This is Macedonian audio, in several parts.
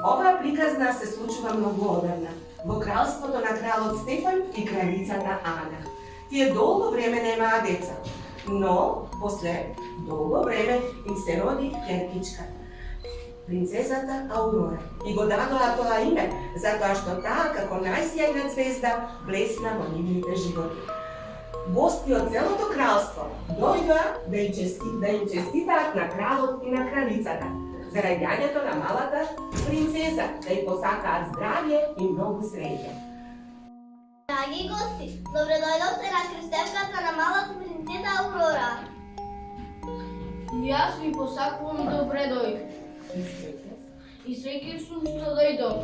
Ова приказна се случува многу одавна, во кралството на кралот Стефан и кралицата Ана. Тие долго време немаа деца, но после долго време им се роди ќеркичка, принцезата Аурора. И го дадоа тоа име, затоа што таа како најсјајна звезда блесна во нивните животи. Гости од целото кралство дојдоа да им честитаат на кралот и на кралицата за раѓањето на малата принцеза, да ѝ посакаат здравје и многу среќа. Драги гости, добре дојдовте на крстевката на малата принцеза Аурора. И јас ви посакувам добре дојде. И среќен сум што дојдов.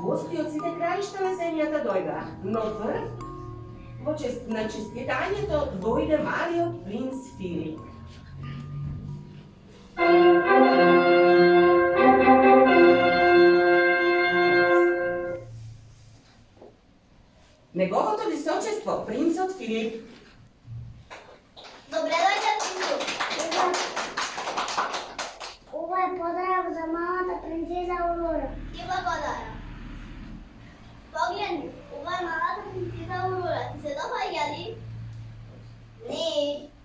Гости од сите краишта на земјата дојдоа, но прв на честитањето дојде малиот принц Филип. Неговото височество, принцот Филип. Добре дојде, принцу. Ова е поздрав за малата принцеза Аурора. Ти благодарам. Погледни, ова е малата принцеза Аурора. Ти се допаѓа ли? Не,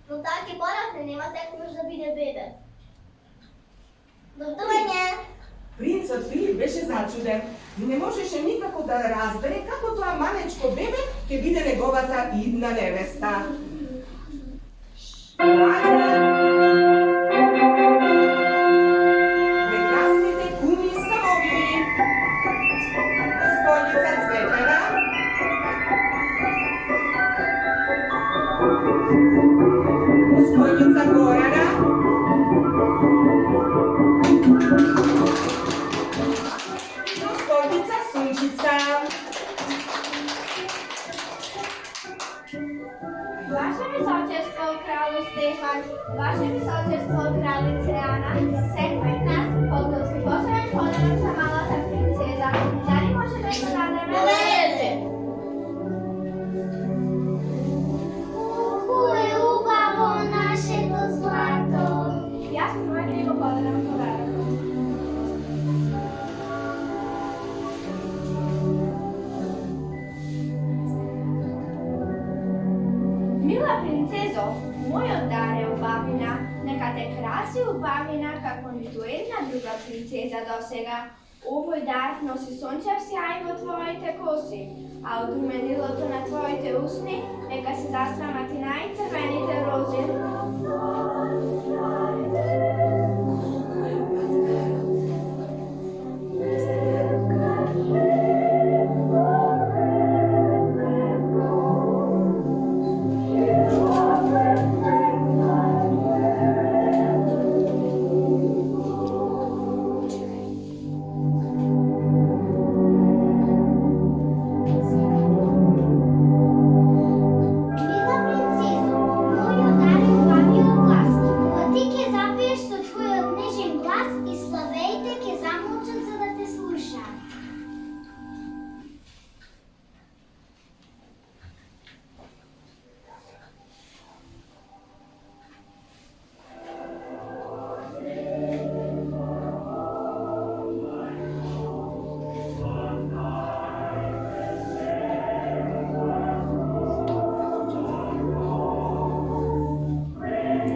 но таа ќе порасне, нема секогаш да биде бебе. Добрување! Принцот Филип беше зачуден и не можеше никако да разбере како тоа малечко бебе ќе биде неговата идна невеста. Прекрасните куми самовини, господица Цветана, господица Горана, господица Сунчица. Ваше височество, кралу Стефан, Ваше височество, кралице Ана, секој од нас подготви посебен подарок за малата принцеза. Дали може да го дадеме? Поведете! Колку е убаво нашето злато. Јас моје да го подарам подарок. Мила принцезо, мојот дар е убавина, нека те краси убавина како ниту една друга принцеза досега. Овој дар носи сончев сјај во твоите коси, а од руменилото на твоите усни нека се засрамат и најцрвените рози. Мила принцезо, мојот дар е убавиот глас. Кога ти ќе запиеш со твојот нежен глас и славеите ќе замолчат за да те слушаат.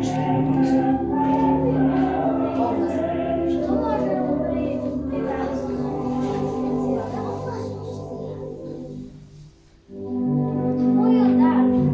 Што може да направи мојот дар, мила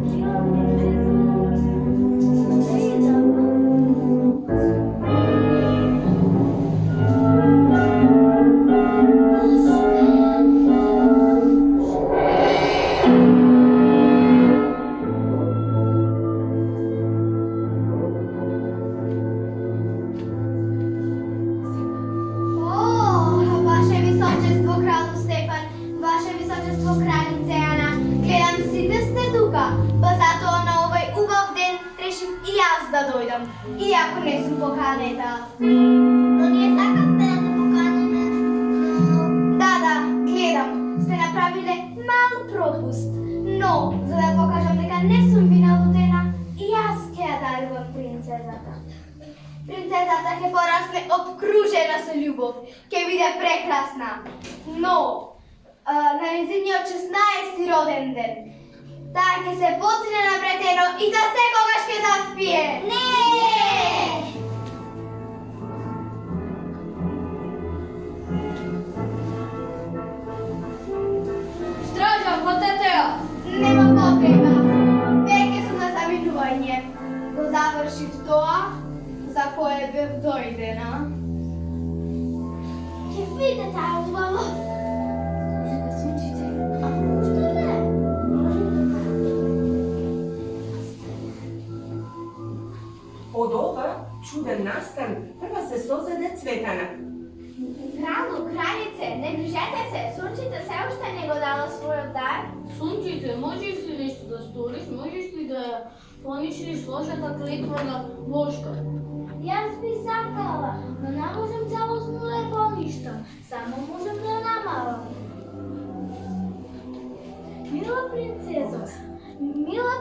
Ваше височество, кралу Стефан, Ваше височество, кралице Ана, гледам сите сте тука, па затоа на овој убав ден решив и јас да дојдам, иако не сум поканета. Но ние сакавме да те поканиме, Да, гледам, сте направиле мал пропуст, но за да покажам дека не сум виналутена, и јас ќе ја дарувам принцезата. Принцезата ќе порасне обкружена со љубов, ќе биде прекрасна. Но, на незиниот 16-ти роден ден, таа ќе се потине на вретено и за секогаш ќе заспие. Не! Стража, хватете ја! Нема потреба. Веќе сум на заминување. Го завршив тоа за кое бев дојдена. Ќе видите таа убаво. Сунчице. Што не? Од ова чуден настан прва се созеде Цветана. Кралу, кралице, не грижете се, Сунчица се уште не го дала својот дар. Сунчице, можеш ли нешто да сториш? Можеш ли да ја понишиш лошата клетва на Лошка? Јас би сакала, но не можам целосно да ја поништам. Само можам да ја намалам. Мила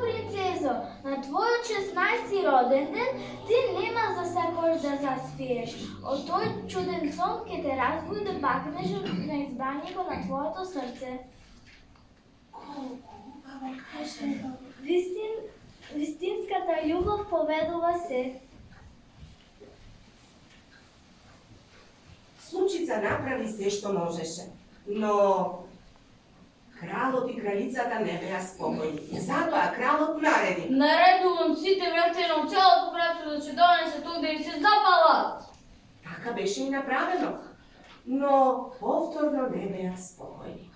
принцезо, на твојот 16-ти роден ден ти нема за секојаш да заспиеш. Од тој чуден сон ќе те разбуди да бакнеш на избранието на твоето срце. Вистинската љубов поведува се. Сунчица направи се што можеше, но кралот и кралицата не беа спокојни. Затоа кралот нареди. Наредувам сите вратено целото братство да се донесе тук да им се запалат. Така беше и направено, но повторно не беа спокојни.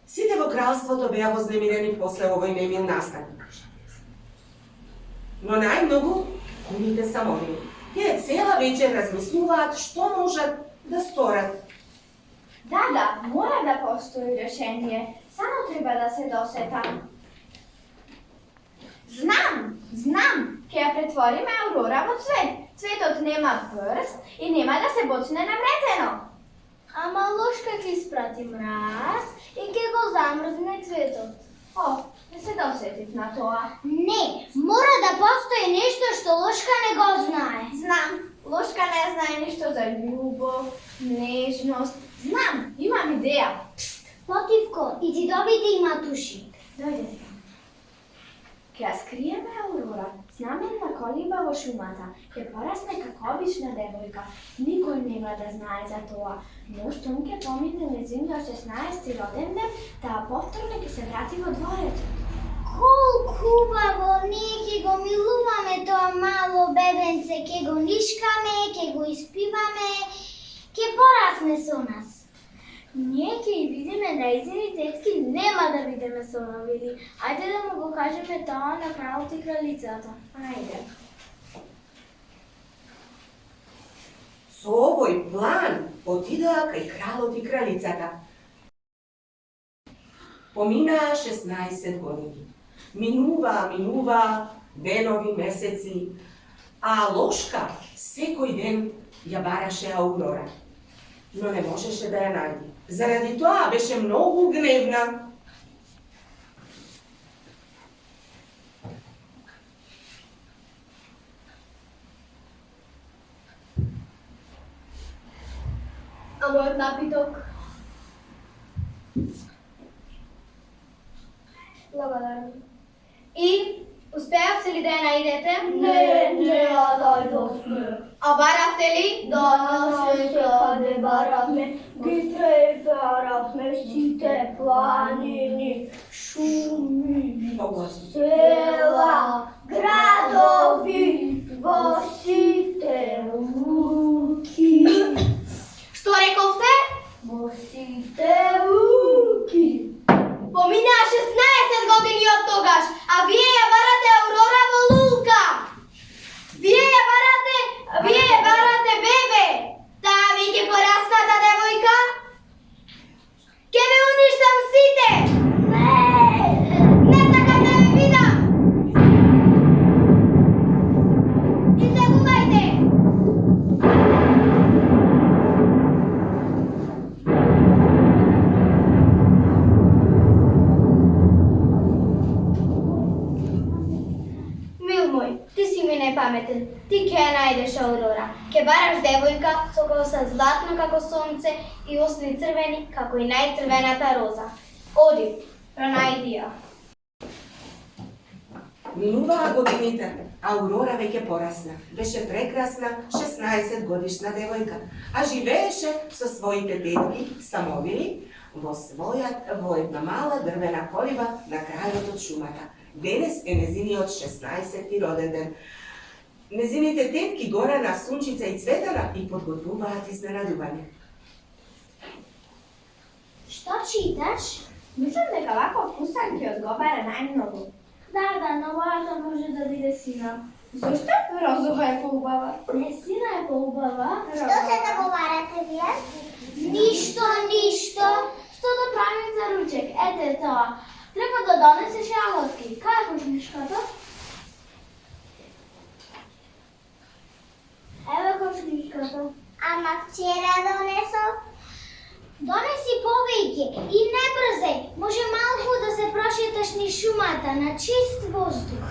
Сите во кралството беа вознемирени после овој немил настан. Но најмногу кумите самовини. Тие цела вечер размислуваат што можат да сторат. Да, мора да постои решение. Само треба да се досетам. Знам! Ќе ја претвориме Аурора во цвет. Цветот нема прст и нема да се боцне навретено. Ама Лошка ќе испрати мраз и ќе го замрзне цветот. О, не се досетив на тоа. Не, мора да постои нешто што Лошка не го знае. Знам, Лошка не знае ништо за љубов, нежност. Знам, имам идеја. Потивко, иди добите и матуши. Дојдете. Ќе ја скриеме Аурора, знаменна колиба во шумата, ќе порасне како обична девојка. Никој нема да знае за тоа, но штом ќе помине нејзиниот 16-ти роден ден, таа повторно ќе се врати во дворецот. Колку убаво, ние ќе го милуваме тоа мало бебенце, ќе го нишкаме, ќе го испиваме, ќе порасне со нас. Ние ќе и видиме нејзини тетки, нема да бидеме соновили. Ајде да му го кажеме тоа на кралот и кралицата. Ајде. Со овој план отидоа кај кралот и кралицата. Поминаа 16 години. Минува денови, месеци, а Лошка секој ден ја бараше Аурора, но не можеше да ја најде. Заради тоа беше многу гневна. А мојот напиток? Благодарам. И успеавте ли да ја најдете? Не ја најдовме. А баравте ли? Да, се баравме, ги пребаравме сите планини, шуми, Погласно. села, градови, во сите луки. Што рековте? Во сите луки. Поминаа 16 години од тогаш, а вие ја барате Аурора во лука. Вие ја барате бебе. Таа веќе порасната девојка. Ке ве уништам сите. Не сакам да ве видам. Избегувајте. pametan. Ti kje najdeš Aurora? Ke baraš devojka, so kosa zlatna kako sonce i usni crveni kako i najcrvenata roza. Odi, pronajdi ja. Minуваа годините, Аурора веќе порасна. Беше прекрасна 16-годишна девојка, а живееше со своите тетки, самовини, во една мала дрвена колиба на крајот од шумата. Денес е незиниот 16-ти роден ден. Незините тетки Горана, Сунчица и Цветана и подготвуваат изненадување. Што читаш? Мислам дека ваков фустан ќе одговара најмногу. Да, но мојата може да биде сина. Зошто? Розова е поубава. Не, сина е поубава. Што се договарате вие? Ништо. Што да правим за ручек? Ете тоа. Треба да донесеш јаготки. Кај е кошничката? Еве кошничката. Ама вчера донесов. Донеси повеќе и не брзај. Може малку да се прошеташ низ шумата на чист воздух.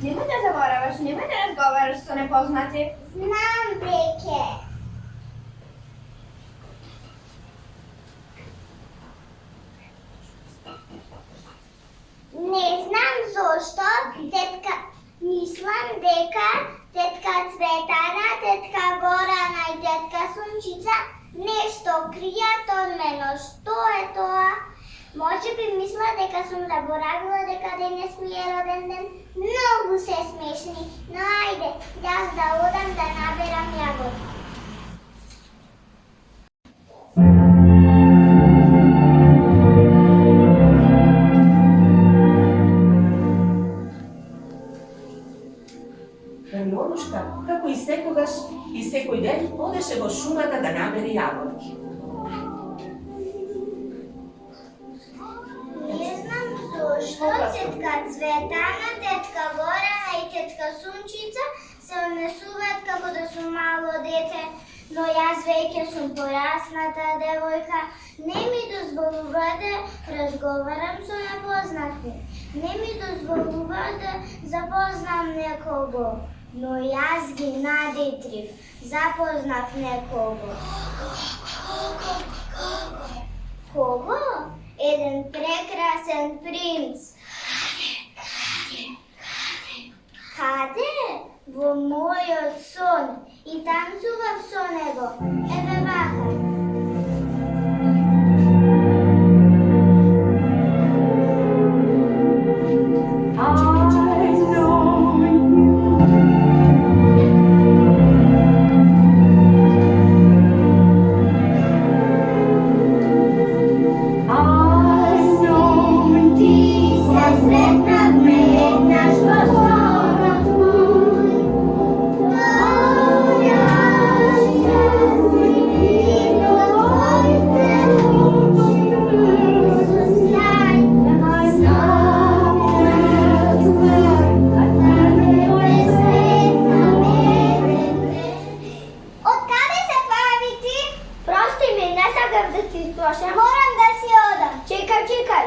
Немој да забораваш, немој да разговараш со непознати. Знам, беке. Не знам зошто, мислам дека тетка Цветана, тетка Горана и тетка Сунчица нешто кријат од мене. Што е тоа? Може би мисла дека сум заборавила дека денес ми е роден ден. Многу се смешни, но ајде, јас да одам да наберам јаготки. Норушка, како и секогаш и секој ден, одеше во шумата да набере јаготки. Не знам зошто тетка Цветана, тетка Горана и тетка Сунчица се однесуваат како да сум мало дете, но јас веќе сум порасната девојка. Не ми дозволува да разговарам со непознати. Не ми дозволува да запознам некого. Но јас ги надитрив. Запознав некого. Кого? Еден прекрасен принц. Каде? Во мојот сон. И танцував со него. Еве вака. Морам да си одам. Чекај.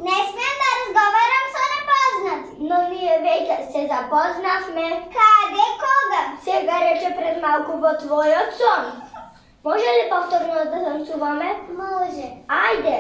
Не смеам да разговарам со непознати. Но ние веќе се запознавме. Каде, кога? Сега рече пред малку во твојот сон. Може ли повторно да танцуваме? Може. Ајде.